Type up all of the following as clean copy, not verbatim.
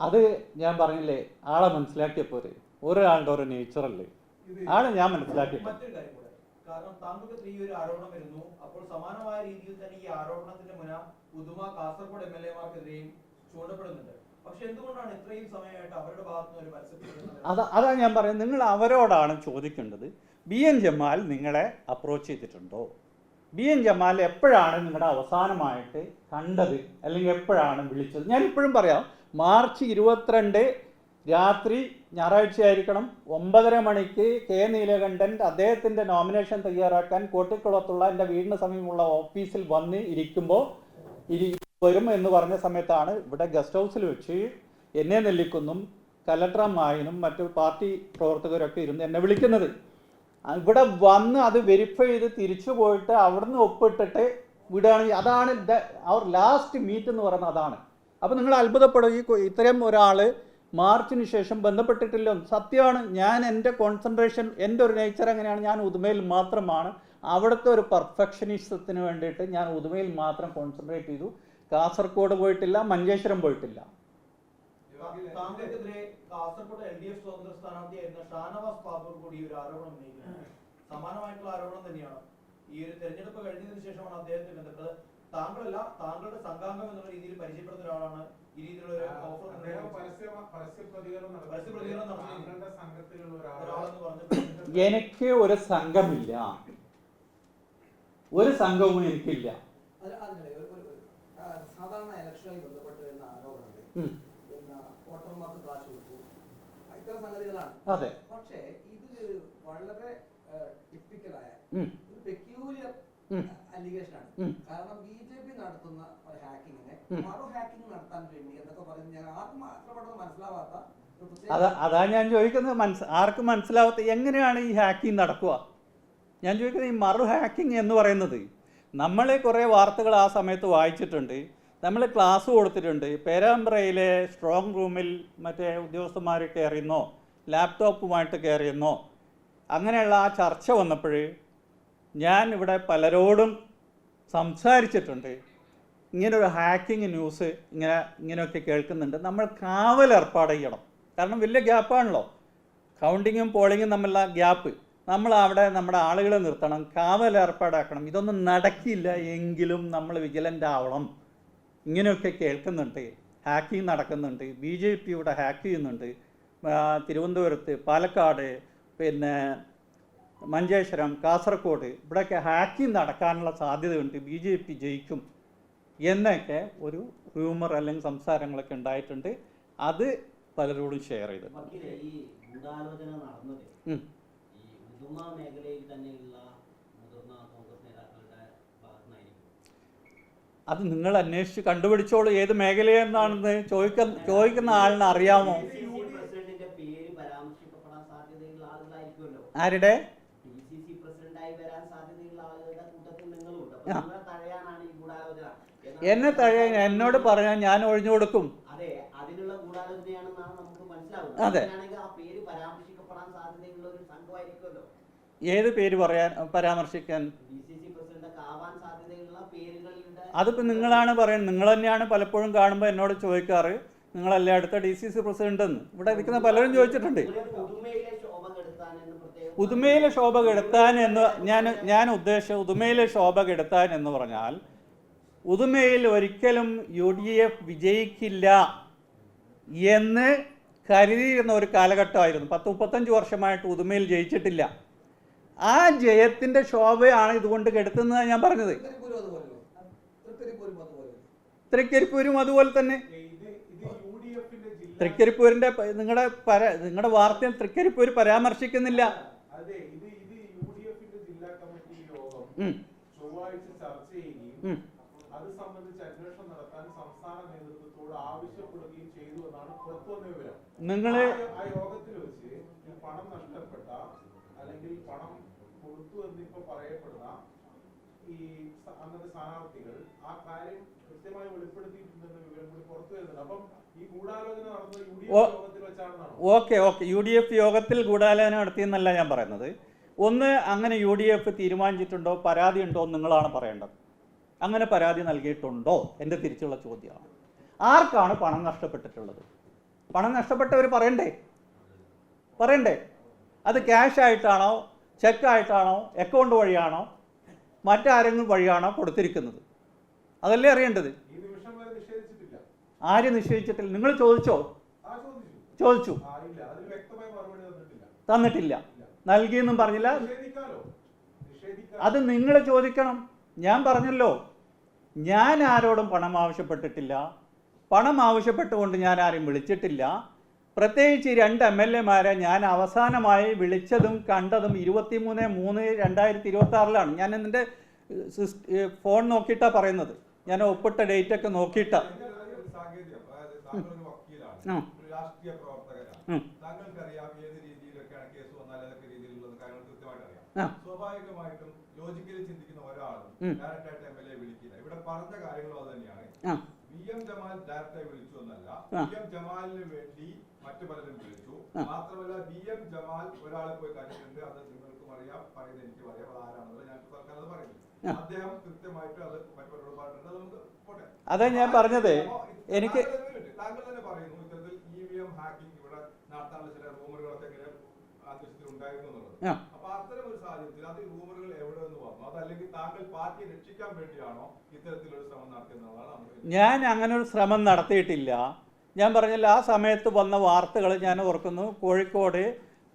അത് ഞാൻ പറഞ്ഞില്ലേ, ആളെ മനസ്സിലാക്കിയപ്പോ ഒരാളുടെ ഒരു നേച്ചറല്ലേ, ആളെ ഞാൻ മനസ്സിലാക്കി. കാരണം താങ്കൾക്ക് ഈ ഒരു ആരോപണം വരുന്നു, അപ്പോൾ സമാനമായ രീതിയിൽ തന്നെ ഈ ആരോപണത്തിന്റെ മുന ഉദുമ കാസർഗോഡ് MLA-മാർക്കെതിരെയും ചൂണ്ടപ്പെടുന്നുണ്ട്. പക്ഷെ എന്തുകൊണ്ടാണ് ഇത്രയും സമയമായിട്ട് അവരുടെ ഭാഗത്തുനിന്ന് ഒരു പരസ്യം? അതാ ഞാൻ പറയുന്നത്, നിങ്ങൾ അവരോടാണ് ചോദിക്കേണ്ടത്. BN ജമാൽ നിങ്ങളെ അപ്രോച്ച് ചെയ്തിട്ടുണ്ടോ? BN ജമാൽ എപ്പോഴാണ് നിങ്ങളുടെ അവസാനമായിട്ട് കണ്ടത്, അല്ലെങ്കിൽ എപ്പോഴാണ് വിളിച്ചത്? ഞാൻ ഇപ്പോഴും പറയാം, മാർച്ച് 22 രാത്രി, ഞായറാഴ്ച ആയിരിക്കണം, 9:30 മണിക്ക് K. നീലകണ്ഠൻ അദ്ദേഹത്തിൻ്റെ നോമിനേഷൻ തയ്യാറാക്കാൻ കോട്ടിക്കുളത്തുള്ള എൻ്റെ വീടിന് സമീപമുള്ള ഓഫീസിൽ വന്ന് ഇരിക്കുമ്പോൾ വരും എന്ന് പറഞ്ഞ സമയത്താണ് ഇവിടെ ഗസ്റ്റ് ഹൗസിൽ വെച്ച് എന്നെ നെല്ലിക്കുന്നും കലക്ടറമ്മായനും മറ്റു പാർട്ടി പ്രവർത്തകരൊക്കെ ഇരുന്ന് എന്നെ വിളിക്കുന്നത്. ഇവിടെ വന്ന് അത് വെരിഫൈ ചെയ്ത് തിരിച്ചു പോയിട്ട് അവിടുന്ന് ഒപ്പിട്ടിട്ട് വിടുകയാണെങ്കിൽ അതാണ് അവർ ലാസ്റ്റ് മീറ്റ് എന്ന് പറയുന്നത്. അതാണ്. അപ്പോൾ നിങ്ങൾ അത്ഭുതപ്പെടും, ഈ ഇത്തരം ഒരാൾ മാർച്ചിന് ശേഷം ബന്ധപ്പെട്ടിട്ടില്ലോ. സത്യമാണ്, ഞാൻ എൻ്റെ കോൺസെൻട്രേഷൻ, എൻ്റെ ഒരു നേച്ചർ എങ്ങനെയാണ്, ഞാൻ ഉദുമയിൽ മാത്രമാണ്. അവിടുത്തെ ഒരു പെർഫെക്ഷനിസത്തിന് വേണ്ടിയിട്ട് ഞാൻ ഉദുമയിൽ മാത്രം കോൺസെൻട്രേറ്റ് ചെയ്തു. കാസർഗോഡ് പോയിട്ടില്ല, മഞ്ചേശ്വരം പോയിട്ടില്ല. താങ്കൾക്കെതിരെ കാസർഗോഡ് LDF സ്വതന്ത്ര സ്ഥാനാർത്ഥിയായിരുന്ന ഷാനവാസ് ബാബൂർ കൂടി ഒരു ആരോപണം ഉന്നയിക്കുന്നത് സമാനമായിട്ടുള്ള ആരോപണം തന്നെയാണ്. ഈ ഒരു തെരഞ്ഞെടുപ്പ് കഴിഞ്ഞതിന് ശേഷമാണ് അദ്ദേഹത്തെ ബന്ധപ്പെട്ടത്. താങ്കളല്ല, താങ്കളുടെ സംഘാംഗം എന്നുള്ള രീതിയിൽ പരിചയപ്പെടുന്ന ഒരാളാണ് ഈ രീതിയിലുള്ള ഒരു ഓഫർ എനിക്ക് ഒരു സംഘമില്ല, ഒരു സംഘവും എനിക്കില്ല. സാധാരണ ഇലക്ഷനുമായി ബന്ധപ്പെട്ട് വരുന്ന ആരോപണങ്ങൾ വോട്ടർമാർക്ക് കാശ് കൊടുക്കും, ഇത്തരം സംഗതികളാണ്. അതെ, പക്ഷേ ഇത് വളരെ ടിപ്പിക്കലായ പെക്യൂലിയർ അലിഗേഷൻ ആണ്. കാരണം BJP നടത്തുന്ന ഒരു ഹാക്കിങ്ങിനെ മറു ഹാക്കിംഗ് നടത്താൻ വേണ്ടി എന്നൊക്കെ പറഞ്ഞ് ഞാൻ ആർക്കും മാത്രം മനസ്സിലാവാത്ത. അതാ ഞാൻ ചോദിക്കുന്നത്, ആർക്കും മനസ്സിലാവാത്ത എങ്ങനെയാണ് ഈ ഹാക്കിംഗ് നടക്കുക? ഞാൻ ചോദിക്കുന്നത്, ഈ മറു ഹാക്കിംഗ് എന്ന് പറയുന്നത്, നമ്മൾ കുറേ വാർത്തകൾ ആ സമയത്ത് വായിച്ചിട്ടുണ്ട്, നമ്മൾ ക്ലാസ് കൊടുത്തിട്ടുണ്ട്. പേരാമ്പ്രയിലെ സ്ട്രോങ് റൂമിൽ മറ്റേ ഉദ്യോഗസ്ഥന്മാർ കയറിയെന്നോ ലാപ്ടോപ്പുമായിട്ട് കയറിയെന്നോ അങ്ങനെയുള്ള ആ ചർച്ച വന്നപ്പോൾ ഞാൻ ഇവിടെ പലരോടും സംസാരിച്ചിട്ടുണ്ട്. ഇങ്ങനൊരു ഹാക്കിംഗ് ന്യൂസ് ഇങ്ങനെയൊക്കെ കേൾക്കുന്നുണ്ട്, നമ്മൾ കാവൽ ഏർപ്പാട് ചെയ്യണം. കാരണം വലിയ ഗ്യാപ്പാണല്ലോ, കൗണ്ടിങ്ങും പോളിങ്ങും തമ്മിലുള്ള ഗ്യാപ്പ്. നമ്മൾ അവിടെ നമ്മുടെ ആളുകളെ നിർത്തണം, കാവൽ ഏർപ്പാടാക്കണം. ഇതൊന്നും നടക്കില്ല എങ്കിലും നമ്മൾ വിജിലൻ്റ് ആവണം. ഇങ്ങനെയൊക്കെ കേൾക്കുന്നുണ്ട്, ഹാക്കിംഗ് നടക്കുന്നുണ്ട്, BJP ഇവിടെ ഹാക്ക് ചെയ്യുന്നുണ്ട്. തിരുവനന്തപുരത്ത്, പാലക്കാട്, പിന്നെ മഞ്ചേശ്വരം, കാസർഗോഡ് ഇവിടെയൊക്കെ ഹാക്കിംഗ് നടക്കാനുള്ള സാധ്യതയുണ്ട്, BJP ജയിക്കും എന്നൊക്കെ ഒരു റൂമർ അല്ലെങ്കിൽ സംസാരങ്ങളൊക്കെ ഉണ്ടായിട്ടുണ്ട്. അത് പലരോടും ഷെയർ ചെയ്തു. അത് നിങ്ങൾ അന്വേഷിച്ച് കണ്ടുപിടിച്ചോളൂ, ഏത് മേഖലയെന്നാണെന്ന് ചോദിക്കുന്ന ആളിന് അറിയാമോ? ആരുടെ? എന്നെ തഴയാൻ എന്നോട് പറഞ്ഞാൽ ഞാൻ ഒഴിഞ്ഞു കൊടുക്കും. അതെ, ഏത് പേര് പരാമർശിക്കാൻ? അതിപ്പോൾ നിങ്ങളാണ് പറയുന്നത്, നിങ്ങൾ തന്നെയാണ് പലപ്പോഴും കാണുമ്പോൾ എന്നോട് ചോദിക്കാറ്, നിങ്ങളല്ലേ അടുത്ത DCC പ്രസിഡന്റ് എന്ന്. ഇവിടെ ഇരിക്കുന്ന പലരും ചോദിച്ചിട്ടുണ്ട്. ഉദുമയിലെ ശോഭ കെടുത്താൻ എന്ന് ഞാൻ ഉദ്ദേശിച്ച ഉദുമയിലെ ശോഭ കെടുത്താൻ എന്ന് പറഞ്ഞാൽ, ഉദുമയിൽ ഒരിക്കലും UDF വിജയിക്കില്ല എന്ന് കരുതിയിരുന്ന ഒരു കാലഘട്ടമായിരുന്നു. 10-35 വർഷമായിട്ട് ഉദുമയിൽ ജയിച്ചിട്ടില്ല. ആ ജയത്തിൻ്റെ ശോഭയാണ് ഇതുകൊണ്ട് കെടുത്തുന്നതാണ് ഞാൻ പറഞ്ഞത്. തൃക്കരിപ്പൂരും അതുപോലെ തന്നെ. തൃക്കരിപ്പൂരിൻ്റെ നിങ്ങളുടെ വാർത്തയിൽ തൃക്കരിപ്പൂർ പരാമർശിക്കുന്നില്ല. അത് സംബന്ധിച്ച് അന്വേഷണം നടത്താൻ സംസ്ഥാന നേതൃത്വത്തോട് ആവശ്യപ്പെടുകയും ചെയ്തു എന്നാണ് പുറത്തുവന്ന വിവരം. ആ യോഗത്തിൽ വെച്ച് ഈ പണം നഷ്ടപ്പെട്ട അല്ലെങ്കിൽ പണം കൊടുത്തു എന്നിപ്പോ പറയപ്പെടുന്ന ഈ അന്നത്തെ സ്ഥാനാർത്ഥികൾ ആ കാര്യം കൃത്യമായി വെളിപ്പെടുത്തിയിട്ടുണ്ടെന്ന വിവരം കൂടി പുറത്തു വരുന്നുണ്ട്. അപ്പം ഈ ഗൂഢാലോചന നടന്നത് UDF യോഗത്തിൽ വെച്ചാണെന്നാണ്. ഓക്കെ, UDF യോഗത്തിൽ ഗൂഢാലോചന നടത്തിയെന്നല്ല ഞാൻ പറയുന്നത്. ഒന്ന്, അങ്ങനെ UDF തീരുമാനിച്ചിട്ടുണ്ടോ, പരാതി ഉണ്ടോ നിങ്ങളാണ് പറയേണ്ടത്. അങ്ങനെ പരാതി നൽകിയിട്ടുണ്ടോ? എൻ്റെ തിരിച്ചുള്ള ചോദ്യമാണ്. ആർക്കാണ് പണം നഷ്ടപ്പെട്ടിട്ടുള്ളത്? പണം നഷ്ടപ്പെട്ടവർ പറയണ്ടേ? അത് ക്യാഷ് ആയിട്ടാണോ, ചെക്കായിട്ടാണോ, അക്കൗണ്ട് വഴിയാണോ, മറ്റാരെങ്കിലും വഴിയാണോ കൊടുത്തിരിക്കുന്നത്? അതല്ലേ അറിയേണ്ടത്. ഈ നിമിഷം വരെ നിഷേധിച്ചിട്ടില്ല. ആര് നിഷേധിച്ചിട്ടില്ല? നിങ്ങൾ ചോദിച്ചോ? ചോദിച്ചു. തന്നിട്ടില്ല. നൽകിയെന്നും പറഞ്ഞില്ല. അത് നിങ്ങൾ ചോദിക്കണം. ഞാൻ പറഞ്ഞല്ലോ, ഞാൻ ആരോടും പണം ആവശ്യപ്പെട്ടിട്ടില്ല. പണം ആവശ്യപ്പെട്ടുകൊണ്ട് ഞാൻ ആരും വിളിച്ചിട്ടില്ല. പ്രത്യേകിച്ച് 2 MLA-മാരെ ഞാൻ അവസാനമായി വിളിച്ചതും കണ്ടതും 23/3/2026 ഞാൻ എൻ്റെ ഫോൺ നോക്കിയിട്ടാണ് പറയുന്നത്. ഞാൻ ഒപ്പിട്ട ഡേറ്റൊക്കെ നോക്കിയിട്ടാണ്. രാഷ്ട്രീയ പ്രവർത്തകരാണ്. താങ്കൾക്കറിയാം ഏത് രീതിയിലൊക്കെയാണ് കേസ് വന്നാൽ ഏതൊക്കെ രീതിയിലുള്ള കാര്യങ്ങൾ കൃത്യമായിട്ട് അറിയാം. സ്വാഭാവികമായിട്ടും ലോജിക്കലി ചിന്തിക്കുന്ന ഒരാളും ഡയറക്റ്റായിട്ട് MLA വിളിക്കില്ല. ഇവിടെ പറഞ്ഞ കാര്യങ്ങളും അത് തന്നെയാണ്. VM ജമാൽ ഡയറക്റ്റായി വിളിച്ചു എന്നല്ല, VM ജമാലിന് വേണ്ടി മറ്റു പലരും വിളിച്ചു. മാത്രമല്ല VM ജമാൽ ഒരാളെ പോയി കണ്ടിട്ടുണ്ട്. അത് നിങ്ങൾക്കും അറിയാം, പറയുന്നത് എനിക്കും അറിയാം. അത് ആരാണെന്നുള്ളത് ഞാൻ തൽക്കാലം അത് പറയുന്നു. അദ്ദേഹം കൃത്യമായിട്ട് അത് മറ്റൊരാളോട് പറഞ്ഞിട്ടുണ്ട്. നമുക്ക് പോട്ടെ. അതാ ഞാൻ പറഞ്ഞത്. എനിക്ക് താങ്കൾ തന്നെ പറയുന്നു ഇത്തരത്തിൽ EVM ഹാക്കിംഗ് ഇവിടെ നടത്താനുള്ള ചില റൂമറുകളൊക്കെ ഇങ്ങനെ ആവശ്യത്തിൽ ഉണ്ടായിരുന്നു എന്നുള്ളത്. അപ്പൊ അത്തരം ഒരു സാഹചര്യത്തിൽ അത് റൂമറുകൾ എവിടെ നിന്ന് വന്നു? അതല്ലെങ്കിൽ താങ്കൾ പാർട്ടിയെ രക്ഷിക്കാൻ വേണ്ടിയാണോ ഇത്തരത്തിലൊരു ശ്രമം നടത്തുന്നതാണ്? ഞാൻ അങ്ങനെ ഒരു ശ്രമം നടത്തിയിട്ടില്ല. ഞാൻ പറഞ്ഞില്ല, ആ സമയത്ത് വന്ന വാർത്തകൾ ഞാൻ ഓർക്കുന്നു. കോഴിക്കോട്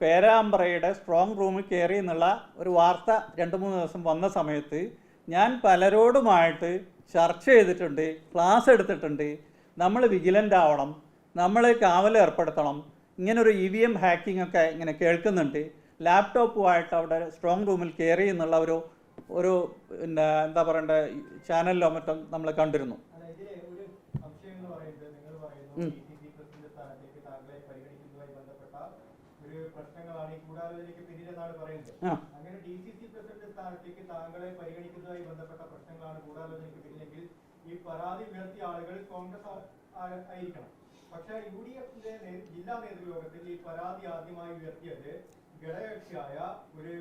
പേരാമ്പ്രയുടെ സ്ട്രോങ് റൂമിൽ കയറി എന്നുള്ള ഒരു വാർത്ത 2-3 ദിവസം വന്ന സമയത്ത് ഞാൻ പലരോടുമായിട്ട് ചർച്ച ചെയ്തിട്ടുണ്ട്, ക്ലാസ് എടുത്തിട്ടുണ്ട്. നമ്മൾ വിജിലൻ്റ് ആവണം, നമ്മൾ കാവലേർപ്പെടുത്തണം. ഇങ്ങനൊരു EVM ഹാക്കിംഗ് ഒക്കെ ഇങ്ങനെ കേൾക്കുന്നുണ്ട്. ലാപ്ടോപ്പുമായിട്ട് അവിടെ സ്ട്രോങ് റൂമിൽ കയറി എന്നുള്ള ഒരു പിന്നെ എന്താ പറയണ്ട ചാനലിലോ മറ്റും നമ്മൾ കണ്ടിരുന്നു. പ്രശ്നങ്ങളാണ് ഈ ഗൂഢാലോചനയ്ക്ക് പിന്നിലെന്നാണ് പറയുന്നത്. അങ്ങനെ DCC പ്രസിഡന്റ് സ്ഥാനത്തേക്ക് താങ്കളെ പരിഗണിക്കുന്നതുമായി ബന്ധപ്പെട്ട പ്രശ്നങ്ങളാണ് ഗൂഢാലോചനയ്ക്ക് പിന്നിലെങ്കിൽ ഈ പരാതി ഉയർത്തിയ ആളുകൾ കോൺഗ്രസ് ആയിരിക്കണം. പക്ഷെ UDF-ന്റെ ജില്ലാ നേതൃയോഗത്തിൽ ഈ പരാതി ആദ്യമായി ഉയർത്തിയത് ഘടകകക്ഷിയായ ഒരു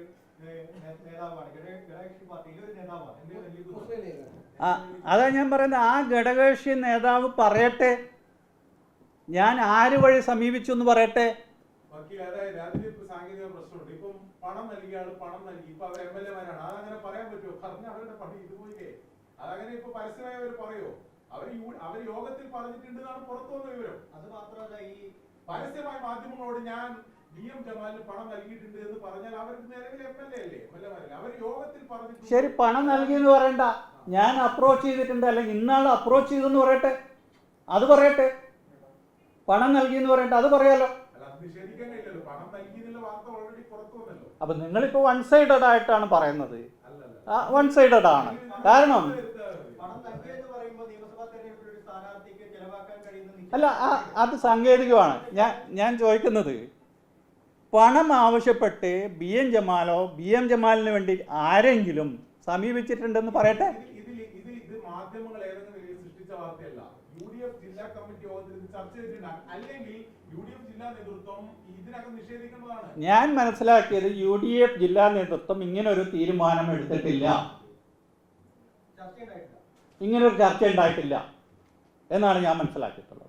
നേതാവാണ്. ഘടകകക്ഷി പാർട്ടിയിലെ ഒരു നേതാവാണ്. അതാ ഞാൻ പറയുന്നത്, ആ ഘടകകക്ഷി നേതാവ് പറയട്ടെ, ഞാൻ ആര് വഴി സമീപിച്ചു എന്ന് പറയട്ടെ. അതായത് അതിന് സാങ്കേതിക പ്രശ്നമുണ്ട്. ഇപ്പം പണം നൽകിയ ആള് പണം നൽകി, ഇപ്പൊ അവർ MLA-മാരാണ്. അതങ്ങനെ പറയാൻ പറ്റുമോ? പറഞ്ഞ അവരുടെ പണി ഇതുപോയില്ലേ? അതങ്ങനെ ഇപ്പൊ പരസ്യമായി അവർ പറയോ? അവർ യോഗത്തിൽ പറഞ്ഞിട്ടുണ്ടെന്നാണ് പുറത്തു വന്ന വിവരം. അത് മാത്രമല്ല, ഈ പരസ്യമായ മാധ്യമങ്ങളോട് ഞാൻ VM ജമാലിന് പണം നൽകിയിട്ടുണ്ട് എന്ന് പറഞ്ഞാൽ അവർക്ക് നിലവിൽ MLA അല്ലേ, MLA-മാരല്ലേ? അവർ യോഗത്തിൽ പറഞ്ഞിട്ടുണ്ട്. ശരി, പണം നൽകിയെന്ന് പറയണ്ട, ഞാൻ അപ്രോച്ച് ചെയ്തിട്ടുണ്ട്, അല്ലെങ്കിൽ ഇന്നാൾ അപ്രോച്ച് ചെയ്തെന്ന് പറയട്ടെ, അത് പറയട്ടെ. പണം നൽകിയെന്ന് പറയട്ടെ, അത് പറയാലോ. അപ്പൊ നിങ്ങളിപ്പോ 1 സൈഡഡ് ആയിട്ടാണ് പറയുന്നത്. 1 സൈഡഡ് ആണ്. കാരണം അല്ല, അത് സാങ്കേതികമാണ്. ഞാൻ ചോദിക്കുന്നത്, പണം ആവശ്യപ്പെട്ട് BM ജമാലോ BM ജമാലിന് വേണ്ടി ആരെങ്കിലും സമീപിച്ചിട്ടുണ്ടെന്ന് പറയട്ടെ. ഇത് മാധ്യമങ്ങൾ ഏതെങ്കിലും സൃഷ്ടിച്ച വാർത്തയല്ല. UDF ജില്ലാ കമ്മിറ്റി യോഗത്തിൽ ചർച്ച ചെയ്തിട്ടുണ്ട്. അല്ലെങ്കിൽ UDF ജില്ലാ നേതൃത്വം ഇതിനകം നിഷേധിക്കേണ്ടതാണ്. ഞാൻ മനസ്സിലാക്കിയത് UDF ജില്ലാ നേതൃത്വം ഇങ്ങനൊരു തീരുമാനം എടുത്തിട്ടില്ല, ഇങ്ങനൊരു ചർച്ച ഉണ്ടായിട്ടില്ല എന്നാണ് ഞാൻ മനസ്സിലാക്കിയിട്ടുള്ളത്.